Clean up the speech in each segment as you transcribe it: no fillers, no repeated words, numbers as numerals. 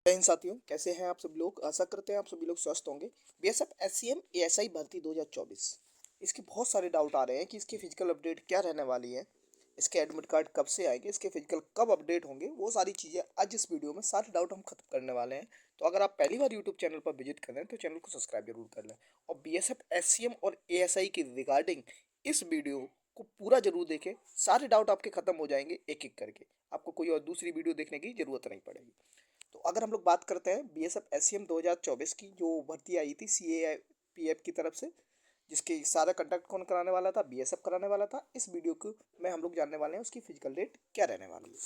जय हिंद साथियों, कैसे हैं आप सभी लोग। आशा करते हैं आप सभी लोग स्वस्थ होंगे। बीएसएफ एससीएम एएसआई भर्ती 2024, इसके बहुत सारे डाउट आ रहे हैं कि इसकी फिजिकल अपडेट क्या रहने वाली है, इसके एडमिट कार्ड कब से आएंगे, इसके फिजिकल कब अपडेट होंगे। वो सारी चीज़ें आज इस वीडियो में सारे डाउट हम खत्म करने वाले हैं। तो अगर आप पहली बार यूट्यूब चैनल पर विजिट कर रहे हैं तो चैनल को सब्सक्राइब जरूर कर लें और बीएसएफ एससीएम और एएसआई के रिगार्डिंग इस वीडियो को पूरा जरूर देखें। सारे डाउट आपके खत्म हो जाएंगे एक एक करके। आपको कोई और दूसरी वीडियो देखने की जरूरत नहीं पड़ेगी। तो अगर हम लोग बात करते हैं बीएसएफ एससीएम 2024 की जो भर्ती आई थी सीएपीएफ की तरफ से, जिसके सारा कंडक्ट कौन कराने वाला था, बीएसएफ कराने वाला था। इस वीडियो को में हम लोग जानने वाले हैं उसकी फिजिकल डेट क्या रहने वाली है।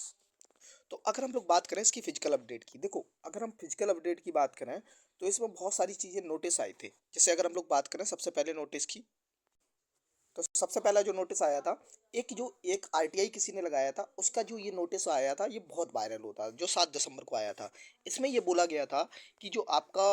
तो अगर हम लोग बात करें इसकी फिजिकल अपडेट की, देखो अगर हम फिजिकल अपडेट की बात करें तो इसमें बहुत सारी चीज़ें नोटिस आए थे। जैसे अगर हम लोग बात करें सबसे पहले नोटिस की, तो सबसे पहला जो नोटिस आया था, एक आरटीआई किसी ने लगाया था, उसका जो ये नोटिस आया था ये बहुत वायरल होता है, जो 7 दिसंबर को आया था। इसमें ये बोला गया था कि जो आपका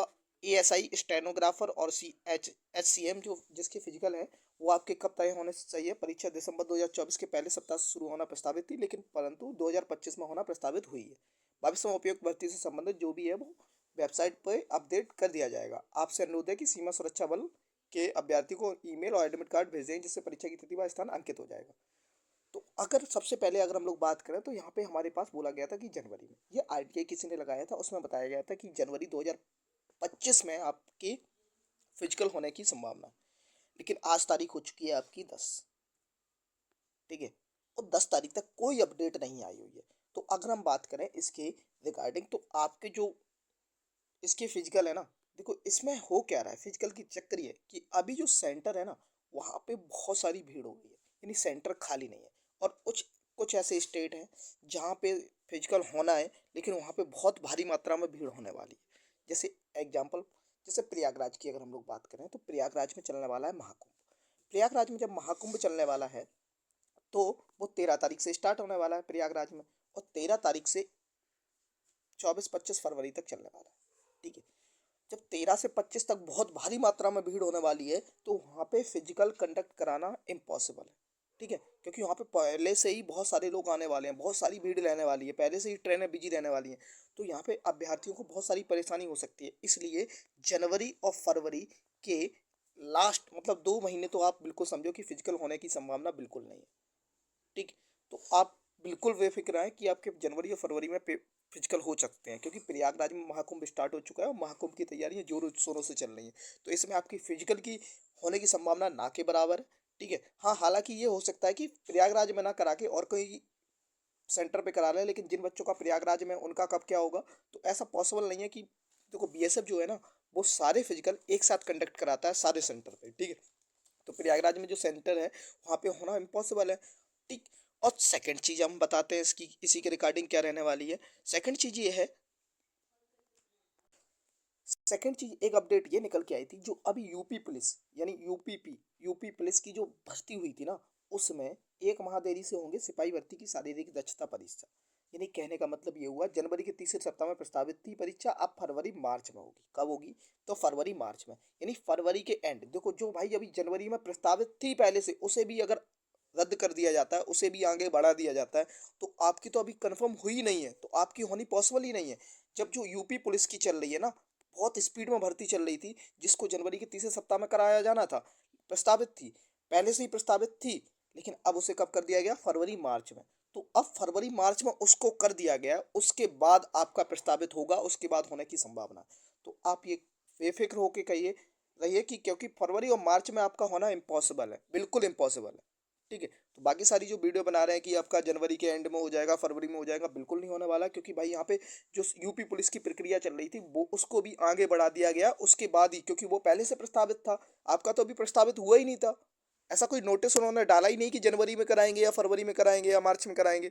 एएसआई स्टेनोग्राफर और एचसीएम जो जिसके फिजिकल है वो आपके कब तय होने चाहिए। परीक्षा दिसंबर 2024 के पहले सप्ताह से शुरू होना प्रस्तावित थी, लेकिन परंतु 2025 में होना प्रस्तावित हुई है। भविष्य में उपयुक्त भर्ती से संबंधित जो भी है वो वेबसाइट पर अपडेट कर दिया जाएगा। आपसे अनुरोध है कि सीमा सुरक्षा बल के अभ्यर्थी को ईमेल और एडमिट कार्ड भेज दें, जिससे परीक्षा की तिथि व स्थान अंकित हो जाएगा। तो अगर सबसे पहले अगर हम लोग बात करें तो यहाँ पे हमारे पास बोला गया था कि जनवरी में ये आरटीआई किसी ने लगाया था, उसमें बताया गया था कि जनवरी 2025 में आपकी फिजिकल होने की संभावना है। लेकिन आज तारीख हो चुकी है आपकी 10, ठीक है, और 10 तारीख तक कोई अपडेट नहीं आई हुई है। तो अगर हम बात करें इसके रिगार्डिंग, तो आपके जो इसके फिजिकल है ना, देखो इसमें हो क्या रहा है, फिजिकल की चक्कर ये है कि अभी जो सेंटर है ना वहाँ पे बहुत सारी भीड़ हो गई है, यानी सेंटर खाली नहीं है। और कुछ कुछ ऐसे स्टेट हैं जहाँ पे फिजिकल होना है लेकिन वहाँ पे बहुत भारी मात्रा में भीड़ होने वाली है। जैसे एग्जाम्पल, जैसे प्रयागराज की अगर हम लोग बात करें तो प्रयागराज में चलने वाला है महाकुंभ। प्रयागराज में जब महाकुंभ चलने वाला है तो वो 13 तारीख से स्टार्ट होने वाला है प्रयागराज में, और 13 तारीख से 24-25 फरवरी तक चलने वाला है, ठीक है। जब 13 से 25 तक बहुत भारी मात्रा में भीड़ होने वाली है तो वहाँ पे फिजिकल कंडक्ट कराना इम्पॉसिबल है, ठीक है, क्योंकि वहाँ पे पहले से ही बहुत सारे लोग आने वाले हैं, बहुत सारी भीड़ रहने वाली है, पहले से ही ट्रेनें बिजी रहने वाली हैं। तो यहाँ पे अभ्यर्थियों को बहुत सारी परेशानी हो सकती है। इसलिए जनवरी और फरवरी के लास्ट मतलब 2 महीने तो आप बिल्कुल समझो कि फिजिकल होने की संभावना बिल्कुल नहीं है, ठीक। तो आप बिल्कुल बेफिक्र हैं कि आपके जनवरी और फरवरी में फिजिकल हो सकते हैं, क्योंकि प्रयागराज में महाकुंभ स्टार्ट हो चुका है और महाकुंभ की तैयारियां जोरों शोरों से चल रही हैं। तो इसमें आपकी फिजिकल की होने की संभावना ना के बराबर है, ठीक है। हाँ, हालांकि ये हो सकता है कि प्रयागराज में ना करा के और कोई सेंटर पे करा लें, लेकिन जिन बच्चों का प्रयागराज में उनका कब क्या होगा, तो ऐसा पॉसिबल नहीं है। कि देखो बीएसएफ जो है ना वो सारे फिजिकल एक साथ कंडक्ट कराता है सारे सेंटर पे, ठीक है। तो प्रयागराज में जो सेंटर है वहाँ पे होना इम्पॉसिबल है, ठीक। और सेकंड चीज हम बताते हैं इसकी इसी के रिगार्डिंग क्या रहने वाली है। सेकंड चीज ये है, सेकंड चीज एक अपडेट ये निकल के आई थी, जो अभी यूपी पुलिस यानी यूपी पुलिस की जो भर्ती हुई थी ना, उसमें 1 माह देरी से होंगे सिपाही भर्ती की शारीरिक दक्षता परीक्षा। यानी कहने का मतलब ये हुआ, जनवरी के तीसरे सप्ताह में प्रस्तावित थी परीक्षा, अब फरवरी मार्च में होगी। कब होगी, तो फरवरी मार्च में, यानी फरवरी के एंड। देखो जो भाई अभी जनवरी में प्रस्तावित थी पहले से, उसे भी अगर रद्द कर दिया जाता है, उसे भी आगे बढ़ा दिया जाता है, तो आपकी तो अभी कंफर्म हुई नहीं है, तो आपकी होनी पॉसिबल ही नहीं है। जब जो यूपी पुलिस की चल रही है ना, बहुत स्पीड में भर्ती चल रही थी, जिसको जनवरी के तीसरे सप्ताह में कराया जाना था, प्रस्तावित थी, पहले से ही प्रस्तावित थी, लेकिन अब उसे कब कर दिया गया, फरवरी मार्च में। तो अब फरवरी मार्च में उसको कर दिया गया, उसके बाद आपका प्रस्तावित होगा, उसके बाद होने की संभावना है। तो आप ये बेफिक्र होके कहिए रहिए कि क्योंकि फरवरी और मार्च में आपका होना इम्पॉसिबल है, बिल्कुल इम्पॉसिबल है, ठीक है। तो बाकी सारी जो वीडियो बना रहे हैं कि आपका जनवरी के एंड में हो जाएगा, फरवरी में हो जाएगा, बिल्कुल नहीं होने वाला। क्योंकि भाई यहाँ पे जो यूपी पुलिस की प्रक्रिया चल रही थी वो उसको भी आगे बढ़ा दिया गया उसके बाद ही, क्योंकि वो पहले से प्रस्तावित था। आपका तो अभी प्रस्तावित हुआ ही नहीं था, ऐसा कोई नोटिस उन्होंने डाला ही नहीं कि जनवरी में कराएंगे या फरवरी में कराएंगे या मार्च में कराएंगे।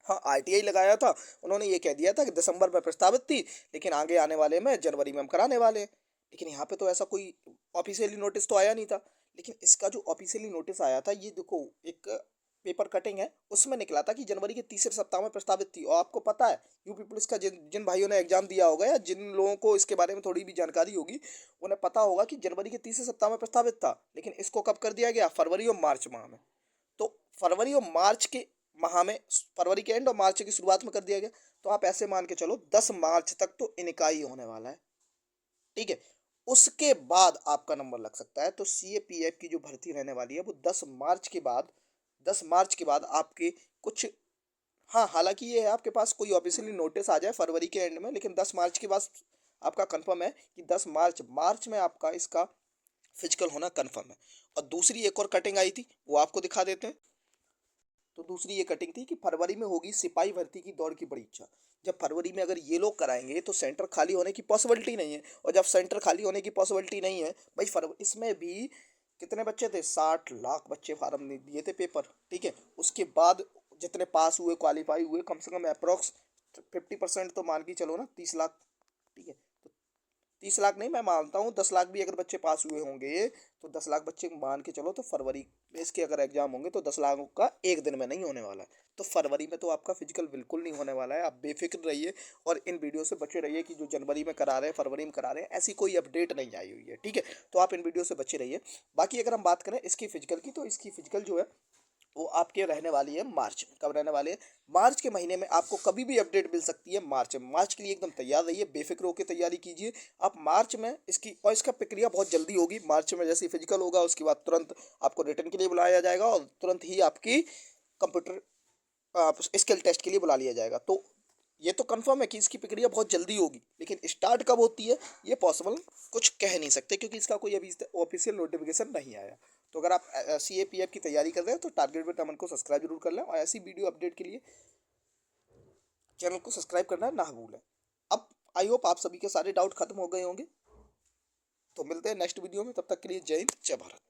हाँ, आरटीआई लगाया था, उन्होंने ये कह दिया था कि दिसंबर में प्रस्तावित थी, लेकिन आगे आने वाले में जनवरी में हम कराने वाले हैं। लेकिन यहाँ पे तो ऐसा कोई ऑफिशियली नोटिस तो आया नहीं था। लेकिन इसका जो ऑफिशियली नोटिस आया था, ये देखो एक पेपर कटिंग है, उसमें निकला था कि जनवरी के तीसरे सप्ताह में प्रस्तावित थी। और आपको पता है यूपी पुलिस का जिन जिन भाइयों ने एग्जाम दिया होगा या जिन लोगों को इसके बारे में थोड़ी भी जानकारी होगी, उन्हें पता होगा कि जनवरी के तीसरे सप्ताह में प्रस्तावित था, लेकिन इसको कब कर दिया गया, फरवरी और मार्च माह में। तो फरवरी और मार्च के माह में फरवरी के एंड और मार्च की शुरुआत में कर दिया गया, तो आप ऐसे मान के चलो 10 मार्च तक तो इनका ही होने वाला है। ठीक है, उसके बाद आपका नंबर लग सकता है। तो सीएपीएफ की जो भर्ती रहने वाली है वो 10 मार्च के बाद आपके कुछ, हाँ हालांकि ये है आपके पास कोई ऑफिशियली नोटिस आ जाए फरवरी के एंड में, लेकिन 10 मार्च के बाद आपका कंफर्म है कि 10 मार्च में आपका इसका फिजिकल होना कंफर्म है। और दूसरी एक और कटिंग आई थी, वो आपको दिखा देते हैं। तो दूसरी ये कटिंग थी कि फरवरी में होगी सिपाही भर्ती की दौड़ की परीक्षा। जब फरवरी में अगर ये लोग कराएंगे तो सेंटर खाली होने की पॉसिबिलिटी नहीं है, और जब सेंटर खाली होने की पॉसिबिलिटी नहीं है भाई, फरवरी इसमें भी कितने बच्चे थे, 60 लाख बच्चे फार्म दिए थे पेपर। ठीक है, उसके बाद जितने पास हुए क्वालिफाई हुए कम से कम अप्रोक्स 50% तो मान के चलो ना, 30 लाख। ठीक है, तो 30 लाख नहीं, मैं मानता हूँ 10 लाख भी अगर बच्चे पास हुए होंगे तो 10 लाख बच्चे मान के चलो, तो फरवरी में इसके अगर एग्जाम होंगे तो 10 लाख का एक दिन में नहीं होने वाला है। तो फरवरी में तो आपका फिजिकल बिल्कुल नहीं होने वाला है, आप बेफिक्र रहिए और इन वीडियो से बचे रहिए कि जो जनवरी में करा रहे हैं फरवरी में करा रहे हैं, ऐसी कोई अपडेट नहीं आई हुई है। ठीक है, तो आप इन वीडियो से बचे रहिए। बाकी अगर हम बात करें इसकी फिजिकल की, तो इसकी फिजिकल जो है वो आपके रहने वाली है मार्च में। कब रहने वाले हैं, मार्च के महीने में। आपको कभी भी अपडेट मिल सकती है मार्च में। मार्च के लिए एकदम तैयार रहिए, बेफिक्र होकर तैयारी कीजिए आप मार्च में इसकी। और इसका प्रक्रिया बहुत जल्दी होगी, मार्च में जैसे फिजिकल होगा उसके बाद तुरंत आपको रिटर्न के लिए बुलाया जाएगा और तुरंत ही आपकी कंप्यूटर स्किल टेस्ट के लिए बुला लिया जाएगा। तो ये तो कंफर्म है कि इसकी प्रक्रिया बहुत जल्दी होगी, लेकिन स्टार्ट कब होती है ये पॉसिबल कुछ कह नहीं सकते, क्योंकि इसका कोई अभी ऑफिशियल नोटिफिकेशन नहीं आया। तो अगर आप सी ए पी एफ की तैयारी कर रहे हैं तो टारगेट विद अमन को सब्सक्राइब जरूर कर लें, और ऐसी वीडियो अपडेट के लिए चैनल को सब्सक्राइब करना ना भूलें। अब आई होप आप सभी के सारे डाउट खत्म हो गए होंगे। तो मिलते हैं नेक्स्ट वीडियो में, तब तक के लिए जय हिंद जय भारत।